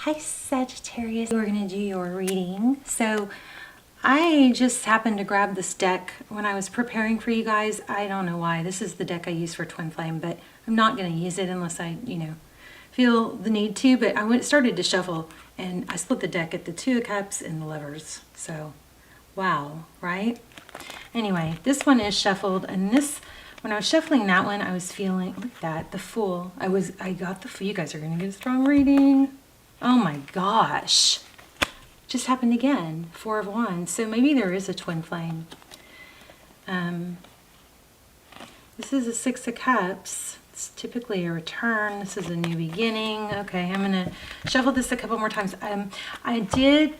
Hi Sagittarius, we're going to do your reading. So I just happened to grab this deck when I was preparing for you guys. I don't know why. This is the deck I use for Twin Flame, but I'm not going to use it unless I, feel the need to. But I started to shuffle and I split the deck at the Two of Cups and the Lovers. So, wow, right? Anyway, this one is shuffled, and when I was shuffling that one, I was feeling, look at that, the Fool. I got the Fool. You guys are going to get a strong reading. Oh my gosh. Just happened again. Four of Wands. So maybe there is a twin flame. This is a Six of Cups. It's typically a return. This is a new beginning. Okay, I'm going to shuffle this a couple more times. I did,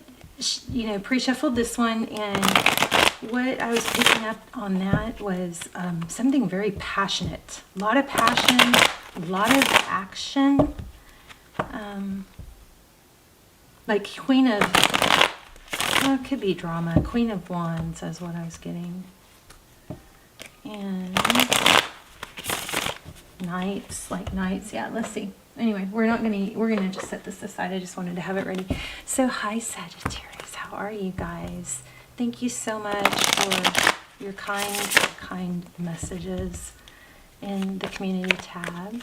pre-shuffled this one, and what I was picking up on that was something very passionate. A lot of passion, a lot of action. Like Queen of, well, it could be drama. Queen of Wands is what I was getting. And Knights, like Knights. Yeah, let's see. Anyway, we're gonna just set this aside. I just wanted to have it ready. So hi Sagittarius, how are you guys? Thank you so much for your kind messages in the community tab.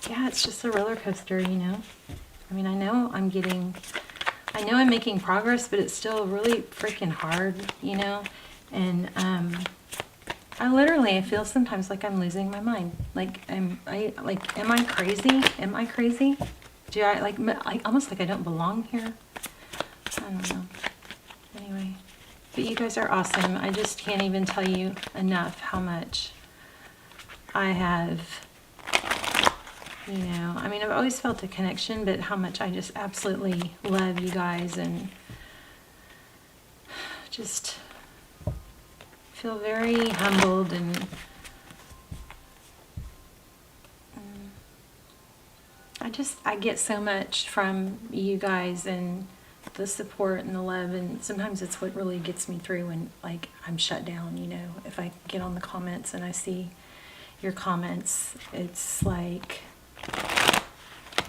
Yeah, it's just a roller coaster, I mean, I know I'm making progress, but it's still really freaking hard, and I feel sometimes like I'm losing my mind. Like, am I crazy? Am I crazy? Do I almost like I don't belong here? I don't know. Anyway, but you guys are awesome. I just can't even tell you enough how much I have, I mean, I've always felt a connection, but how much I just absolutely love you guys and just feel very humbled, and I get so much from you guys and the support and the love, and sometimes it's what really gets me through when I'm shut down, if I get on the comments and I see your comments, it's like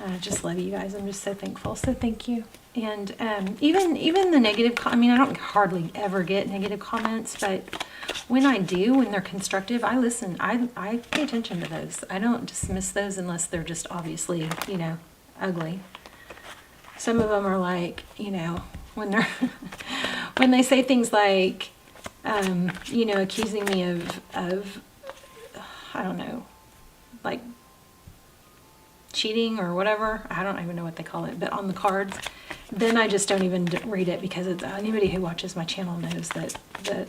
I just love you guys. I'm just so thankful. So thank you. And even the negative, I mean, I don't hardly ever get negative comments, but when I do, when they're constructive, I listen. I pay attention to those. I don't dismiss those unless they're just obviously, ugly. Some of them are like, when they're when they say things like, accusing me of I don't know, like cheating or whatever. I don't even know what they call it, but on the cards, then I just don't even read it, because anybody who watches my channel knows that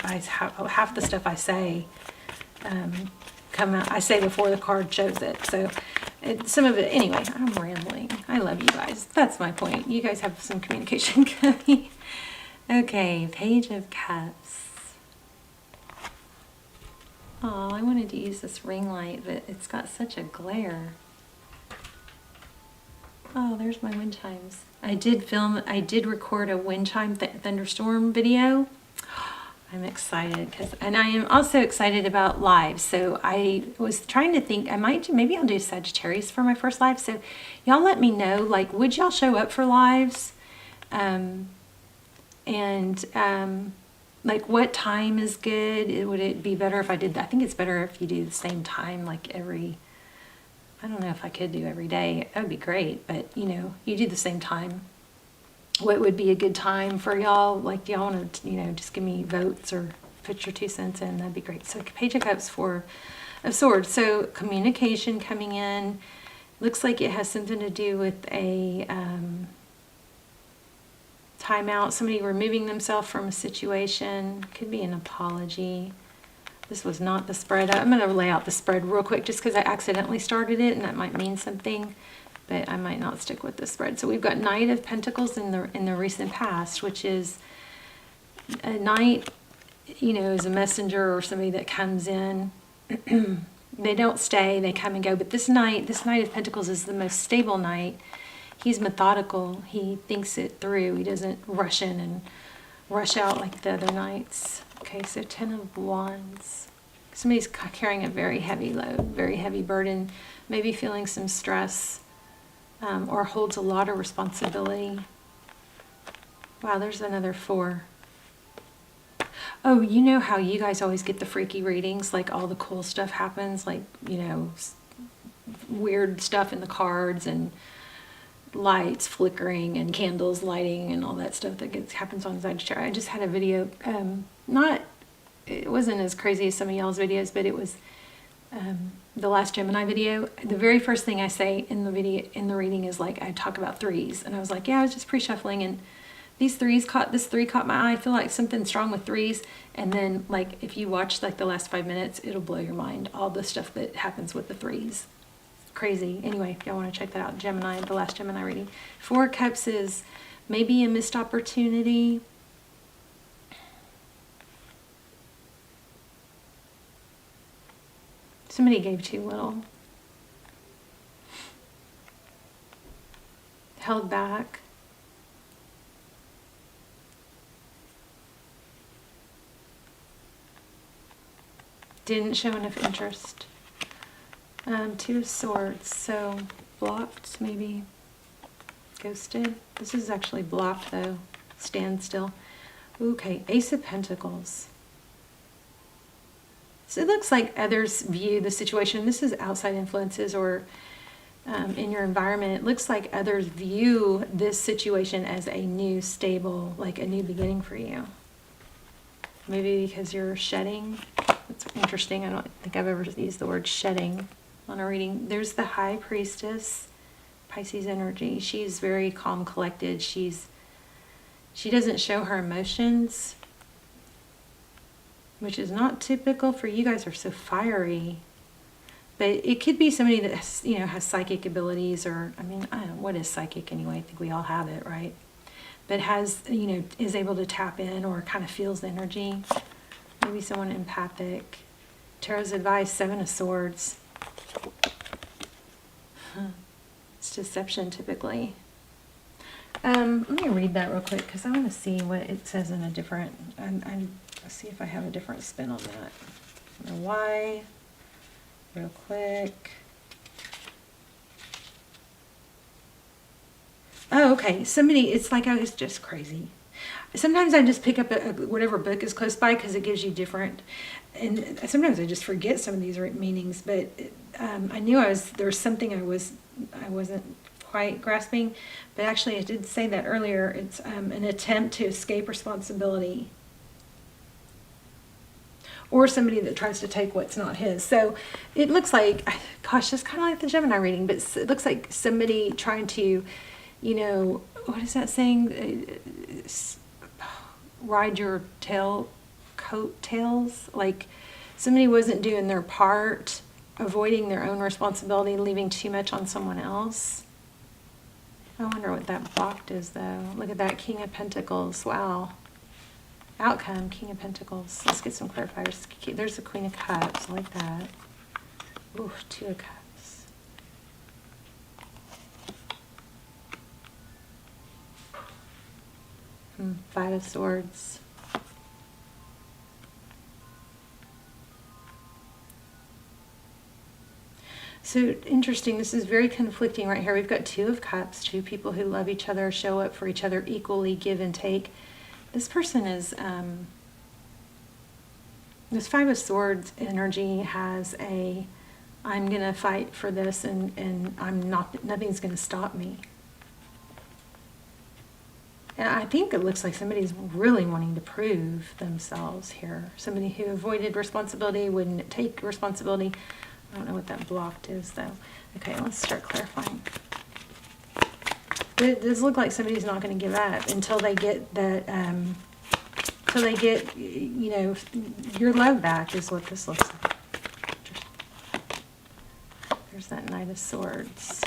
half the stuff I say come out. I say before the card shows it. So some of it, anyway, I'm rambling. I love you guys. That's my point. You guys have some communication coming. Okay, Page of Cups. Oh, I wanted to use this ring light, but it's got such a glare. Oh, there's my wind chimes. I did record a wind chime thunderstorm video. I'm excited, and I am also excited about lives. So I was trying to think, maybe I'll do Sagittarius for my first live. So y'all let me know, would y'all show up for lives? What time is good? Would it be better if I did that? I think it's better if you do the same time, I don't know if I could do every day. That would be great, but you do the same time. What would be a good time for y'all? Do y'all want to, just give me votes or put your 2 cents in? That'd be great. So Page of Cups, Four of Swords. So communication coming in. Looks like it has something to do with a timeout. Somebody removing themselves from a situation. Could be an apology. This was not the spread. I'm going to lay out the spread real quick just because I accidentally started it, and that might mean something, but I might not stick with the spread. So we've got Knight of Pentacles in the recent past, which is a knight, is a messenger or somebody that comes in. They don't stay, they come and go. But this Knight of Pentacles is the most stable knight. He's methodical. He thinks it through. He doesn't rush in and rush out like the other knights. Okay, so 10 of Wands. Somebody's carrying a very heavy load, very heavy burden, maybe feeling some stress. or holds a lot of responsibility. Wow, there's another 4. Oh, you know how you guys always get the freaky readings, like all the cool stuff happens, like, you know, weird stuff in the cards and lights flickering and candles lighting and all that stuff that happens on Sagittarius. I just had a video, it wasn't as crazy as some of y'all's videos, but it was the last Gemini video. The very first thing I say in the video, in the reading, is like, I talk about 3s, and I was like, yeah, I was just pre-shuffling, and this 3 caught my eye. I feel like something strong with 3s. And then, like, if you watch like the last 5 minutes, it'll blow your mind, all the stuff that happens with the 3s. Crazy. Anyway, if y'all want to check that out, Gemini, the last Gemini reading. 4 Cups is maybe a missed opportunity. Somebody gave too little. Held back. Didn't show enough interest. 2 of Swords, so blocked, maybe ghosted. This is actually blocked though. Stand still. Okay, Ace of Pentacles. So it looks like others view the situation. This is outside influences or in your environment. It looks like others view this situation as a new, stable, like a new beginning for you. Maybe because you're shedding. That's interesting. I don't think I've ever used the word shedding on a reading. There's the High Priestess, Pisces energy. She's very calm, collected. She doesn't show her emotions, which is not typical for you guys. Are so fiery. But it could be somebody that has, you know, has psychic abilities, or, I mean, I don't know, what is psychic anyway? I think we all have it, right? But has, you know, is able to tap in or kind of feels the energy. Maybe someone empathic. Tarot's advice, 7 of Swords. It's deception typically. Let me read that real quick because I want to see what it says in a different, let's see if I have a different spin on that. Why? Real quick. Oh, okay. Somebody, it's like I was just crazy. Sometimes I just pick up whatever book is close by because it gives you different, and sometimes I just forget some of these meanings, but I knew there was something I wasn't quite grasping, but actually I did say that earlier. It's an attempt to escape responsibility, or somebody that tries to take what's not his. So it looks like, gosh, just kind of like the Gemini reading, but it looks like somebody trying to, you know, what is that saying? Ride your coattails. Like somebody wasn't doing their part, avoiding their own responsibility, leaving too much on someone else. I wonder what that blocked is though. Look at that, King of Pentacles. Wow. Outcome, King of Pentacles. Let's get some clarifiers. There's the Queen of Cups. I like that. Ooh, 2 of Cups. 5 of Swords. So interesting, this is very conflicting right here. We've got 2 of Cups, 2 people who love each other, show up for each other equally, give and take. This person is, this 5 of Swords energy has a, I'm going to fight for this and I'm not, nothing's going to stop me. And I think it looks like somebody's really wanting to prove themselves here. Somebody who avoided responsibility, wouldn't take responsibility. I don't know what that blocked is though. Okay, let's start clarifying. It does look like somebody's not going to give up until they get that, until they get, you know, your love back is what this looks like. There's that Knight of Swords.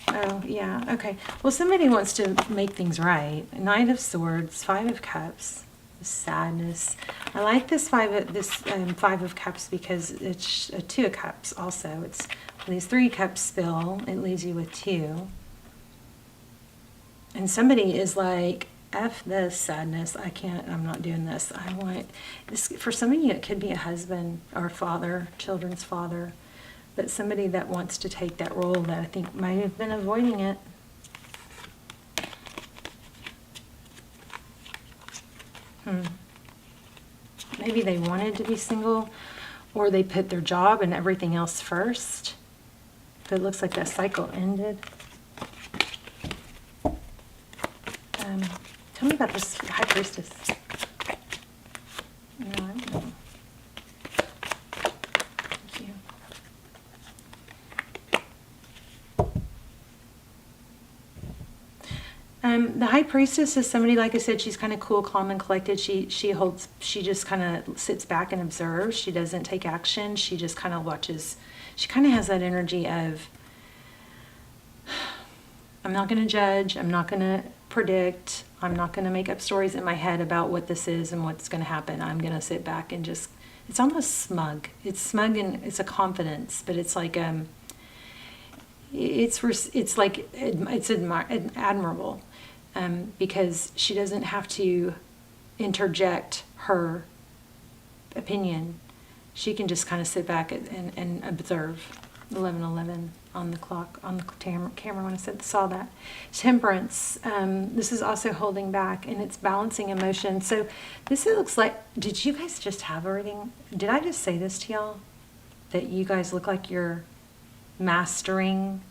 Oh, yeah, okay. Well, somebody wants to make things right. Knight of Swords, 5 of Cups, sadness. I like this 5 of Cups because it's a 2 of Cups also. It's when these 3 cups spill, it leaves you with 2. And somebody is like, F this sadness, I can't, I'm not doing this. I want this. For some of you, it could be a husband or father, children's father. but somebody that wants to take that role that I think might have been avoiding it. Maybe they wanted to be single, or they put their job and everything else first. But it looks like that cycle ended. Tell me about this High Priestess. No, I don't know. Thank you. The High Priestess is somebody, like I said, she's kind of cool, calm, and collected. She just kind of sits back and observes. She doesn't take action. She just kind of watches. She kind of has that energy of, I'm not going to judge. I'm not going to predict. I'm not going to make up stories in my head about what this is and what's going to happen. I'm going to sit back and just, it's almost smug. It's smug and it's a confidence, but it's like, it's like, it's admirable, because she doesn't have to interject her opinion. She can just kind of sit back and observe. 11:11 on the clock, on the camera when I saw that. Temperance, this is also holding back, and it's balancing emotion. So this, it looks like, did you guys just have a reading? Did I just say this to y'all? That you guys look like you're mastering,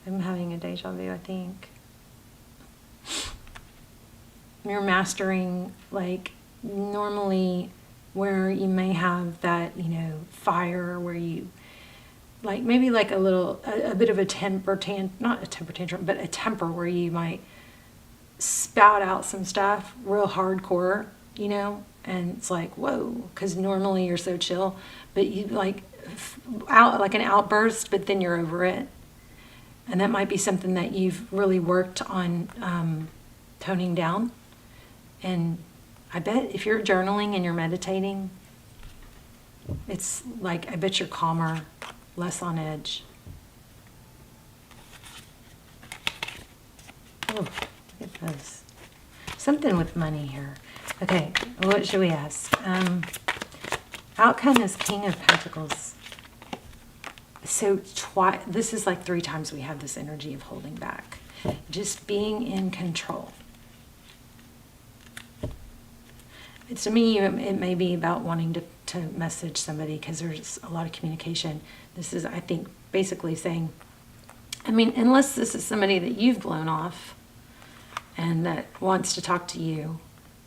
I'm having a deja vu, I think. You're mastering, like, normally where you may have that, you know, fire, where you, like, maybe like a bit of a not a temper tantrum, but a temper where you might spout out some stuff real hardcore, you know, and it's like, whoa, because normally you're so chill, but you like out like an outburst, but then you're over it. And that might be something that you've really worked on toning down. And I bet if you're journaling and you're meditating, it's like, I bet you're calmer, less on edge. Oh, look at this. Something with money here. Okay, what should we ask? Outcome is King of Pentacles. So this is like 3 times we have this energy of holding back. Just being in control. To me, it may be about wanting to message somebody because there's a lot of communication. This is, I think, basically saying, I mean, unless this is somebody that you've blown off and that wants to talk to you,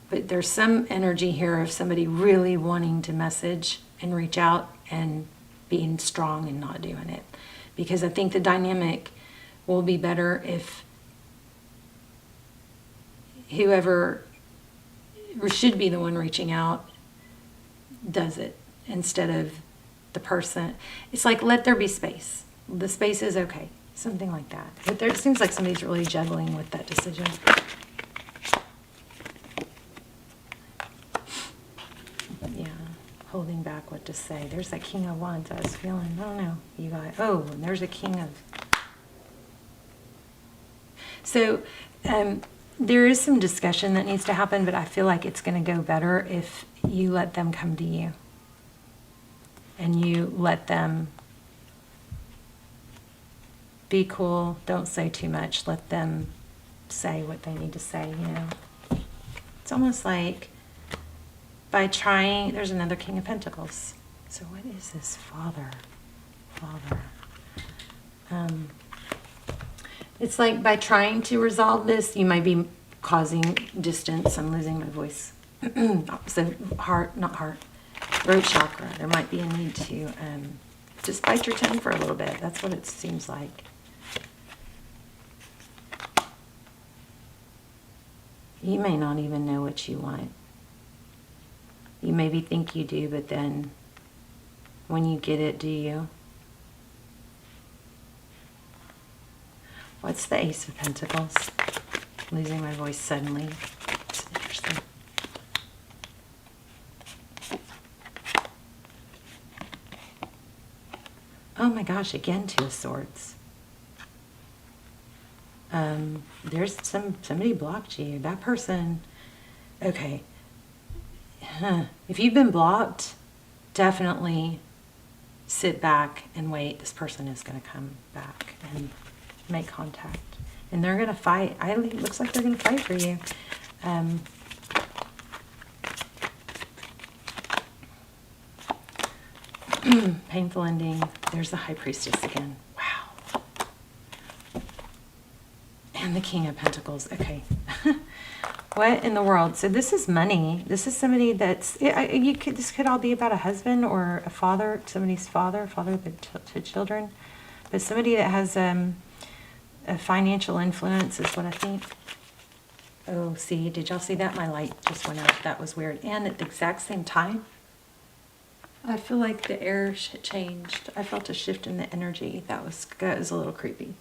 but there's some energy here of somebody really wanting to message and reach out and being strong and not doing it. Because I think the dynamic will be better if whoever should be the one reaching out does it instead of the person. It's like, let there be space. The space is okay. Something like that. But it seems like somebody's really juggling with that decision. Yeah, holding back what to say. There's that King of Wands I was feeling. I don't know. You got, oh, and there's a King of... So, there is some discussion that needs to happen, but I feel like it's going to go better if you let them come to you. And you let them be cool. Don't say too much. Let them say what they need to say, you know. It's almost like by trying, there's another King of Pentacles. So what is this? Father. It's like by trying to resolve this, you might be causing distance. I'm losing my voice. So throat chakra. There might be a need to just bite your tongue for a little bit. That's what it seems like. You may not even know what you want. You maybe think you do, but then when you get it, do you? What's the Ace of Pentacles? Losing my voice suddenly. It's interesting. Oh my gosh, again, 2 of Swords. There's somebody blocked you. That person, okay. If you've been blocked, definitely sit back and wait. This person is going to come back and make contact. And they're going to fight. It looks like they're going to fight for you. Painful ending. There's the High Priestess again. Wow. And the King of Pentacles. Okay. What in the world? So this is money. This is somebody that's, this could all be about a husband or a father, somebody's father to children. But somebody that has a financial influence is what I think. Oh, see, did y'all see that? My light just went out. That was weird. And at the exact same time, I feel like the air changed. I felt a shift in the energy. That was a little creepy.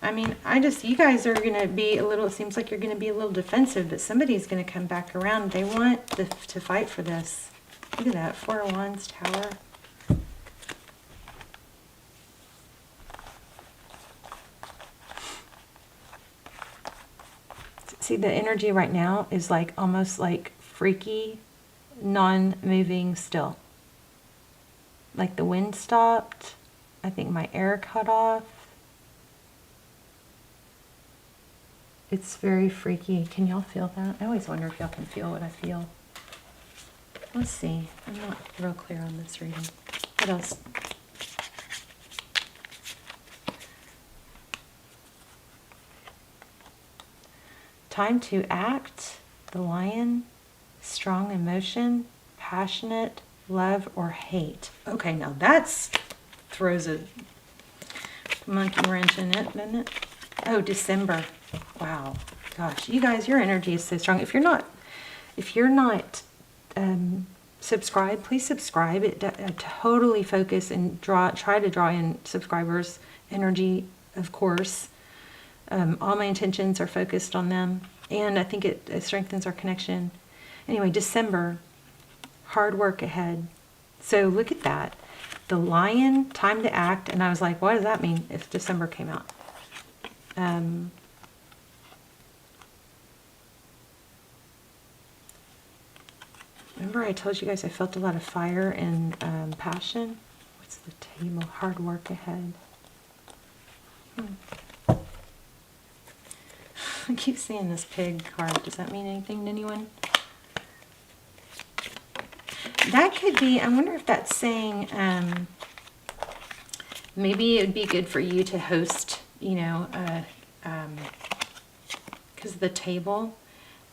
I mean, you guys are going to be a little, it seems like you're going to be a little defensive, but somebody's going to come back around. They want to fight for this. Look at that, 4 of Wands, Tower. See, the energy right now is like almost like freaky, non-moving still. Like the wind stopped. I think my air cut off. It's very freaky. Can y'all feel that? I always wonder if y'all can feel what I feel. Let's see. I'm not real clear on this reading. What else? Time to act. The Lion. Strong emotion. Passionate. Love or hate. Okay, now that's throws a monkey wrench in it, doesn't it? Oh, December. Wow. Gosh, you guys, your energy is so strong. If you're not subscribed, please subscribe. It totally focus and try to draw in subscribers' energy, of course. All my intentions are focused on them, and I think it strengthens our connection. Anyway, December, hard work ahead. So look at that. The Lion, time to act, and I was like, what does that mean if December came out? Remember I told you guys I felt a lot of fire and passion? What's the table? Hard work ahead. I keep seeing this pig card. Does that mean anything to anyone? That could be, I wonder if that's saying maybe it would be good for you to host, you know, because of the table.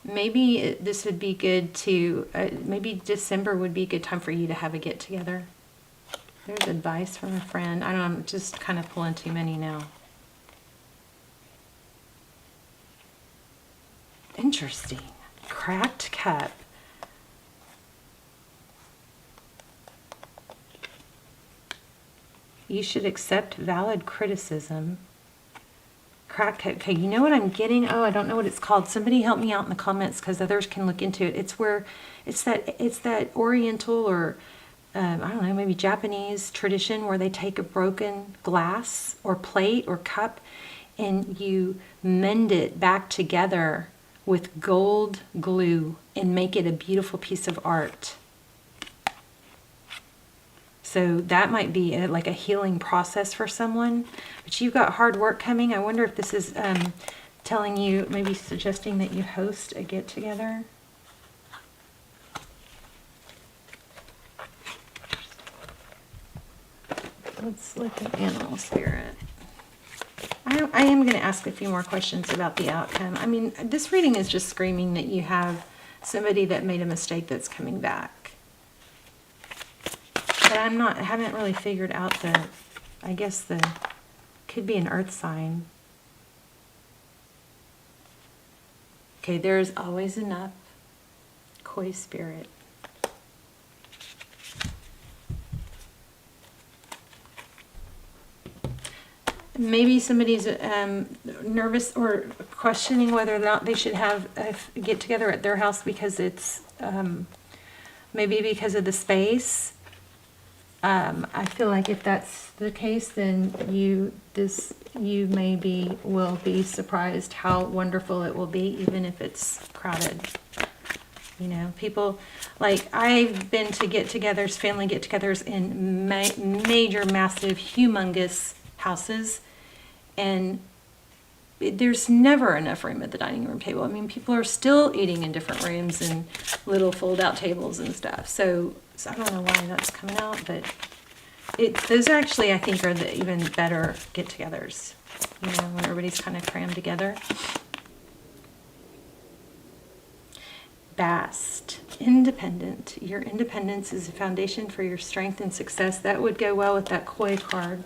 Maybe this would be good to, maybe December would be a good time for you to have a get-together. There's advice from a friend. I don't know, I'm just kind of pulling too many now. Interesting. Cracked cup. You should accept valid criticism. Cracked cup. Okay, you know what I'm getting? Oh, I don't know what it's called. Somebody help me out in the comments because others can look into it. It's where it's that Oriental or I don't know, maybe Japanese tradition where they take a broken glass or plate or cup and you mend it back together with gold glue and make it a beautiful piece of art. So that might be like a healing process for someone. But you've got hard work coming. I wonder if this is telling you, maybe suggesting that you host a get-together. Let's look at animal spirit. I am going to ask a few more questions about the outcome. I mean, this reading is just screaming that you have somebody that made a mistake that's coming back. But I haven't really figured out I guess could be an earth sign. Okay, there's always enough. Koi spirit. Maybe somebody's nervous or questioning whether or not they should have a get together at their house because it's maybe because of the space. I feel like if that's the case, then you maybe will be surprised how wonderful it will be, even if it's crowded. You know, people, like, I've been to get-togethers, family get-togethers in major, massive, humongous houses, and there's never enough room at the dining room table. I mean, people are still eating in different rooms and little fold-out tables and stuff. So I don't know why that's coming out, but those actually, I think, are the even better get-togethers. You know, when everybody's kind of crammed together. Bast, independent. Your independence is a foundation for your strength and success. That would go well with that koi card.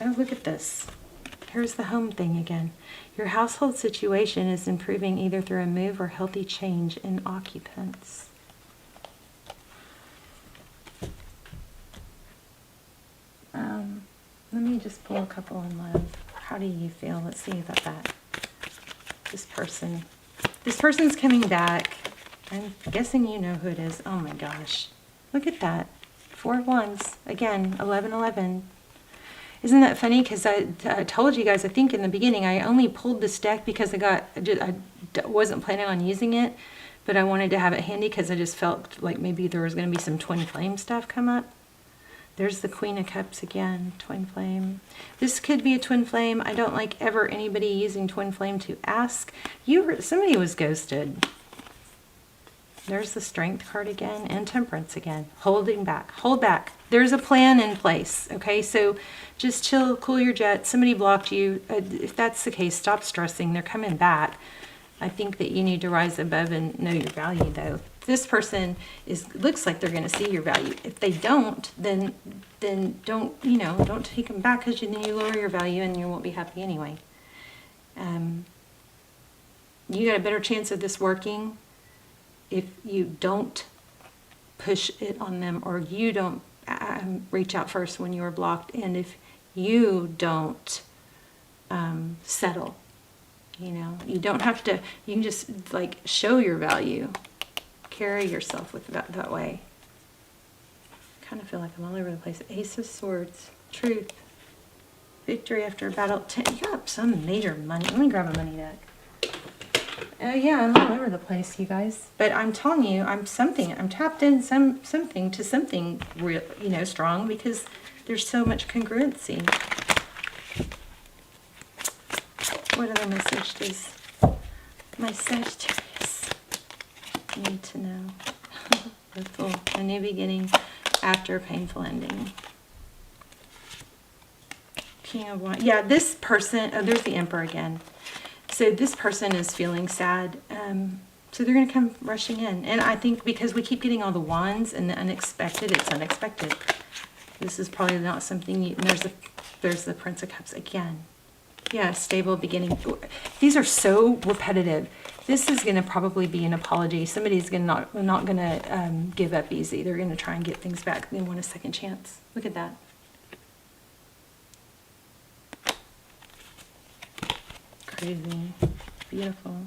Oh, look at this. Here's the home thing again. Your household situation is improving either through a move or healthy change in occupants. Let me just pull a couple in love. How do you feel? Let's see about that. This person. This person's coming back. I'm guessing you know who it is. Oh my gosh. Look at that. 4 of Wands. Again, 11-11. Isn't that funny? Because I told you guys, I think in the beginning, I only pulled this deck because I wasn't planning on using it, but I wanted to have it handy because I just felt like maybe there was going to be some twin flame stuff come up. There's the Queen of Cups again, twin flame. This could be a twin flame. I don't like ever anybody using twin flame to ask. Somebody was ghosted. There's the Strength card again and Temperance again. Holding back. Hold back. There's a plan in place, okay? So just chill, cool your jets. Somebody blocked you. If that's the case, stop stressing. They're coming back. I think that you need to rise above and know your value, though. This person looks like they're going to see your value. If they don't, then don't take them back, because then you lower your value and you won't be happy anyway. You got a better chance of this working if you don't push it on them, or you don't reach out first when you are blocked, and if you don't settle. You know, you don't have to, you can just like show your value. Carry yourself with that way. I kind of feel like I'm all over the place. Ace of Swords, Truth, Victory after a battle. You got some major money. Let me grab a money deck. Yeah, I'm all over the place, you guys. But I'm telling you, I'm tapped in something to something real, strong, because there's so much congruency. What other message does my Sagittarius need to know? Hopeful, a new beginning after a painful ending. King of Wands. Yeah, this person, there's the Emperor again. So this person is feeling sad. So they're going to come rushing in. And I think because we keep getting all the wands and the unexpected, it's unexpected. This is probably not something there's the Prince of Cups again. Yeah, stable beginning. These are so repetitive. This is going to probably be an apology. Somebody's not going to give up easy. They're going to try and get things back. They want a second chance. Look at that. Crazy. Beautiful.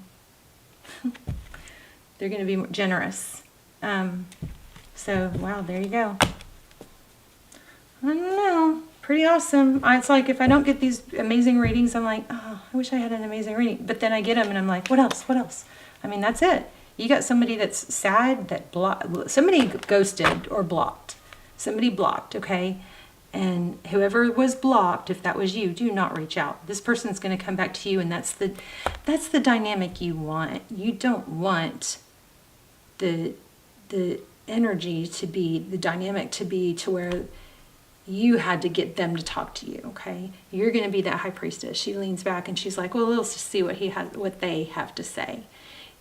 They're going to be generous. So, wow, there you go. I don't know. Pretty awesome. It's like if I don't get these amazing readings, I'm like, oh, I wish I had an amazing reading. But then I get them and I'm like, what else? What else? I mean, that's it. You got somebody that's sad, somebody ghosted or blocked. Somebody blocked, okay? And whoever was blocked, if that was you, do not reach out. This person's going to come back to you, and that's the dynamic you want. You don't want the energy to be, the dynamic to be to where you had to get them to talk to you, okay? You're going to be that high priestess. She leans back and she's like, well, let's just see what they have to say,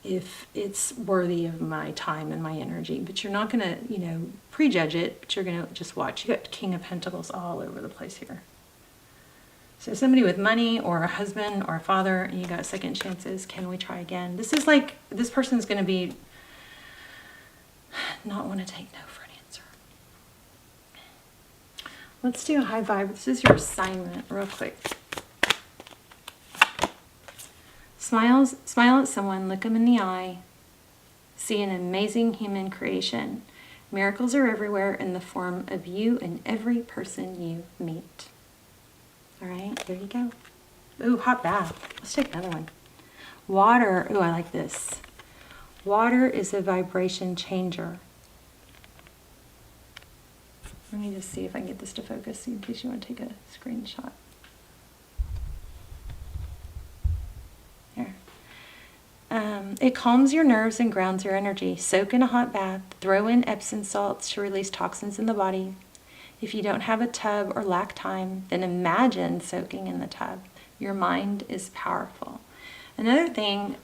if it's worthy of my time and my energy. But you're not going to, prejudge it, but you're going to just watch. You got King of Pentacles all over the place here. So somebody with money or a husband or a father, and you got second chances. Can we try again? This is like, this person's going to be not want to take no for an answer. Let's do a high vibe. This is your assignment real quick. Smile at someone, look them in the eye, see an amazing human creation. Miracles are everywhere in the form of you and every person you meet. All right, there you go. Ooh, hot bath. Let's take another one. Water. Ooh, I like this. Water is a vibration changer. Let me just see if I can get this to focus in case you want to take a screenshot. Here. It calms your nerves and grounds your energy. Soak in a hot bath. Throw in Epsom salts to release toxins in the body. If you don't have a tub or lack time, then imagine soaking in the tub. Your mind is powerful. Another thing,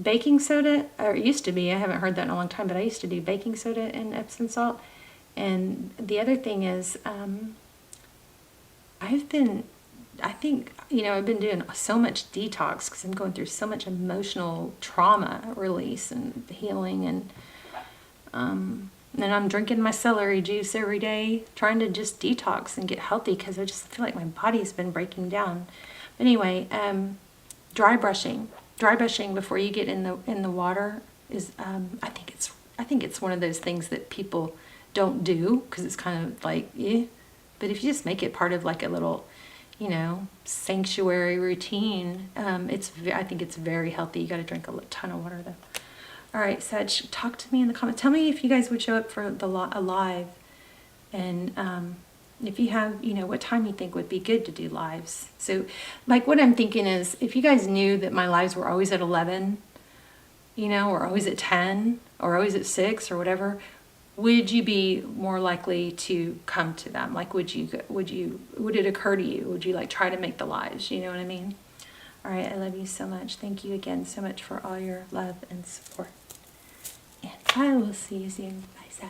baking soda, or it used to be, I haven't heard that in a long time, but I used to do baking soda and Epsom salt. And the other thing is, I've been doing so much detox because I'm going through so much emotional trauma release and healing, and I'm drinking my celery juice every day, trying to just detox and get healthy because I just feel like my body's been breaking down. But anyway, dry brushing before you get in the water is I think it's one of those things that people don't do because it's kind of like but if you just make it part of like a little sanctuary routine, I think it's very healthy. You got to drink a ton of water though. All right, Sag, talk to me in the comments. Tell me if you guys would show up for a live, and if you have, what time you think would be good to do lives. So, like, what I'm thinking is, if you guys knew that my lives were always at 11, or always at 10, or always at 6, or whatever, would you be more likely to come to them? Like, would it occur to you? Would you like try to make the lives? You know what I mean? All right, I love you so much. Thank you again so much for all your love and support. And I will see you soon. Bye, Sag.